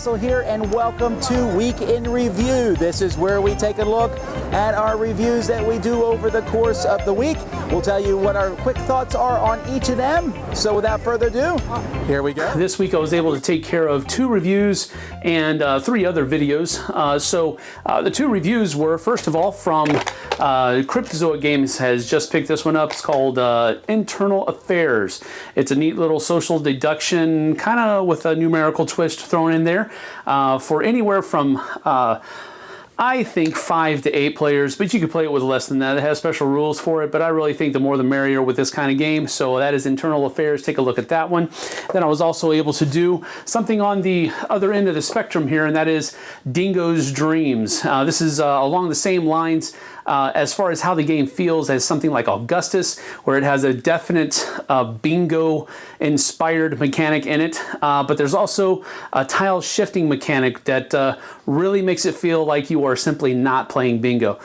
Castle here, and welcome to Week in Review. This is where we take a look at our reviews that we do over the course of the week. We'll tell you what our quick thoughts are on each of them. So without further ado, here we go. This week I was able to take care of 2 reviews and 3 other videos. The 2 reviews were, first of all, from Crypt Games has just picked this one up. It's called Internal Affairs. It's a neat little social deduction, kind of with a numerical twist thrown in there, for anywhere from I think 5 to 8 players, but you could play it with less than that. It has special rules for it, but I really think the more the merrier with this kind of game. So that is Internal Affairs. Take a look at that one. Then I was also able to do something on the other end of the spectrum here, and that is Dingo's Dreams. This is along the same lines as far as how the game feels as something like Augustus, where it has a definite bingo-inspired mechanic in it, but there's also a tile shifting mechanic that really makes it feel like you are simply not playing bingo.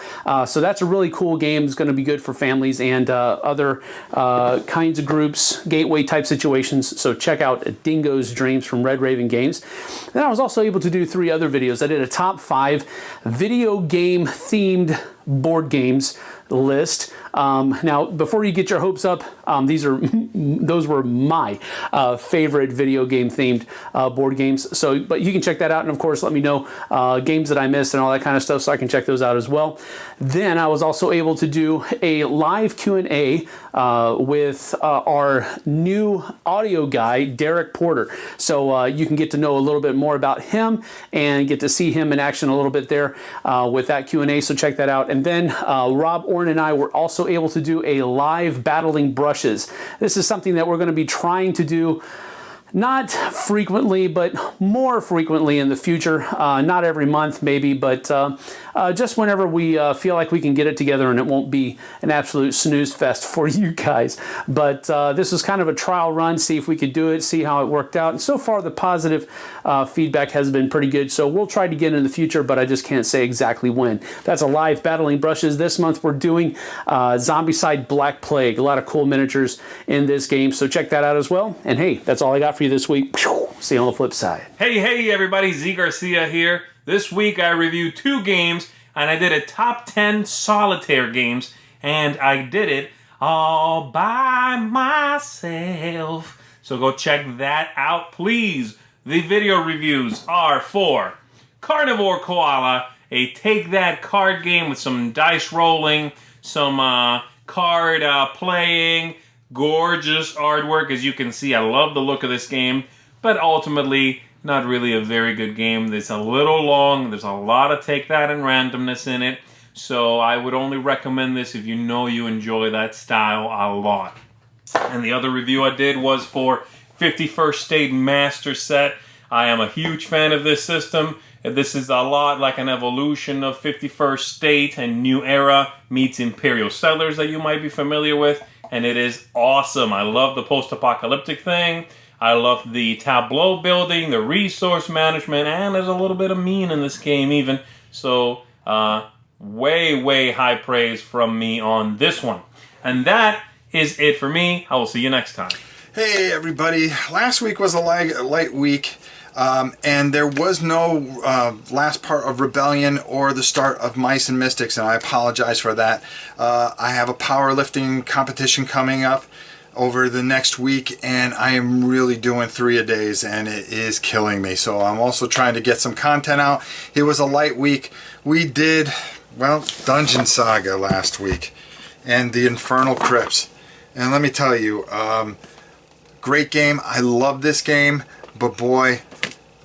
So that's a really cool game. It's going to be good for families and other kinds of groups, gateway type situations. So check out Dingo's Dreams from Red Raven Games. Then I was also able to do 3 other videos. I did a top 5 video game themed board games list. Now, before you get your hopes up, those were my favorite video game themed board games. So, but you can check that out, and of course, let me know games that I missed and all that kind of stuff, so I can check those out as well. Then I was also able to do a live Q&A with our new audio guy, Derek Porter. So you can get to know a little bit more about him and get to see him in action a little bit there with that Q&A. So check that out. And then Rob Orn and I were also able to do a live battling brushes. This is something that we're going to be trying to do not frequently, but more frequently in the future. Not every month maybe, but just whenever we feel like we can get it together and it won't be an absolute snooze fest for you guys. But this was kind of a trial run, see if we could do it, see how it worked out. And so far the positive feedback has been pretty good. So we'll try to get in the future, but I just can't say exactly when. That's a live battling brushes. This month we're doing Zombicide Black Plague. A lot of cool miniatures in this game. So check that out as well. And hey, that's all I got for you this week. See you on the flip side. Hey everybody, Z Garcia here. This week I reviewed 2 games, and I did a top 10 solitaire games, and I did it all by myself. So go check that out, please. The video reviews are for Karnivore Koala, a take that card game with some dice rolling, some card playing, gorgeous artwork. As you can see, I love the look of this game, but ultimately not really a very good game. It's a little long. There's a lot of take that and randomness in it, so I would only recommend this if you know you enjoy that style a lot. And the other review I did was for 51st State Master Set. I am a huge fan of this system. This is a lot like an evolution of 51st State and New Era meets Imperial Settlers that you might be familiar with. And it is awesome. I love the post-apocalyptic thing. I love the tableau building, the resource management, and there's a little bit of mean in this game even. So, way high praise from me on this one. And that is it for me. I will see you next time. Hey everybody. Last week was a light week. And there was no last part of Rebellion or the start of Mice and Mystics, and I apologize for that. I have a powerlifting competition coming up over the next week, and I am really doing 3-a-days, and it is killing me. So I'm also trying to get some content out. It was a light week. We did, well, Dungeon Saga last week, and the Infernal Crypts. And let me tell you, great game. I love this game, but boy,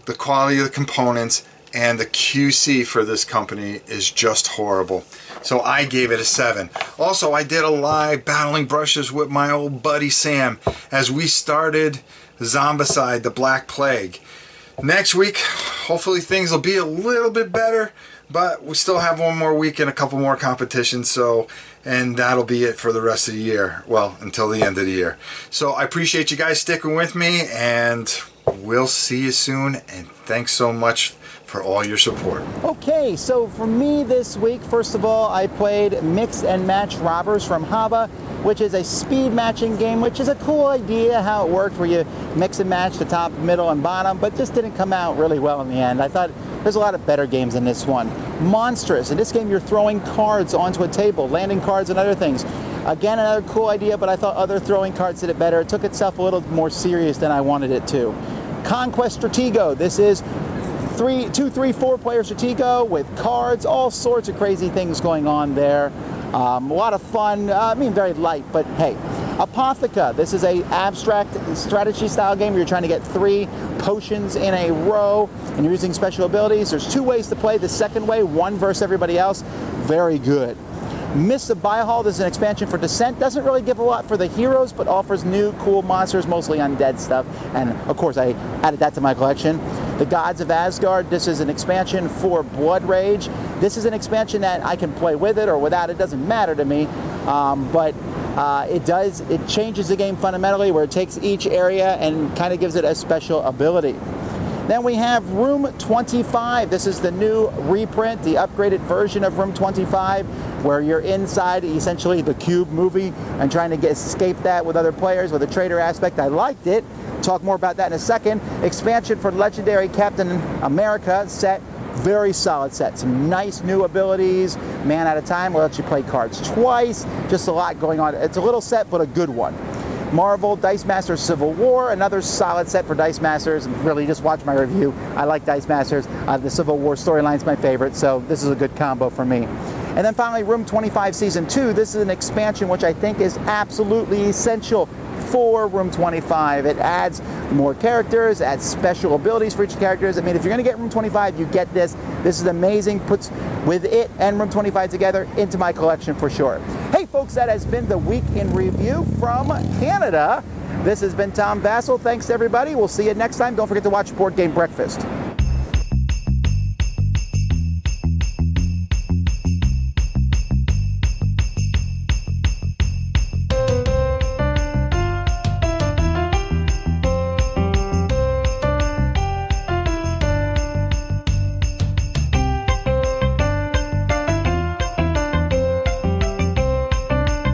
the quality of the components and the QC for this company is just horrible. So I gave it a 7. Also, I did a live battling brushes with my old buddy Sam as we started Zombicide, the Black Plague. Next week, hopefully things will be a little bit better, but we still have one more week and a couple more competitions, so, and that'll be it for the rest of the year. Well, until the end of the year. So I appreciate you guys sticking with me, and we'll see you soon, and thanks so much for all your support. Okay, so for me this week, first of all, I played Mix and Match Robbers from Hava, which is a speed matching game, which is a cool idea how it worked, where you mix and match the top, middle, and bottom, but just didn't come out really well in the end. I thought there's a lot of better games than this one. Monstrous. In this game, you're throwing cards onto a table, landing cards and other things. Again, another cool idea, but I thought other throwing cards did it better. It took itself a little more serious than I wanted it to. Conquest Stratego. This is 2, 3, 4 player Stratego with cards, all sorts of crazy things going on there. A lot of fun, very light, but hey. Apotheca, this is a abstract strategy style game where you're trying to get 3 potions in a row and you're using special abilities. There's 2 ways to play. The second way, 1 versus everybody else, very good. Mists of Bilehall, this is an expansion for Descent. Doesn't really give a lot for the heroes, but offers new cool monsters, mostly undead stuff. And of course, I added that to my collection. The Gods of Asgard, this is an expansion for Blood Rage. This is an expansion that I can play with it or without it, doesn't matter to me. It changes the game fundamentally, where it takes each area and kind of gives it a special ability. Then we have Room 25. This is the new reprint, the upgraded version of Room 25, where you're inside essentially the Cube movie and trying to escape that with other players with a trader aspect. I liked it. Talk more about that in a second. Expansion for Legendary Captain America set. Very solid set. Some nice new abilities. Man at a time will let you play cards twice. Just a lot going on. It's a little set, but a good one. Marvel Dice Masters Civil War, another solid set for Dice Masters. Really, just watch my review. I like Dice Masters. The Civil War storyline's my favorite, so this is a good combo for me. And then finally, Room 25 Season 2. This is an expansion which I think is absolutely essential for Room 25. It adds more characters, adds special abilities for each characters. I mean, if you're going to get Room 25, you get this. This is amazing. Puts with it and Room 25 together into my collection for sure. Hey folks, that has been the Week in Review from Canada. This has been Tom Vassell. Thanks everybody. We'll see you next time. Don't forget to watch Boardgame Breakfast.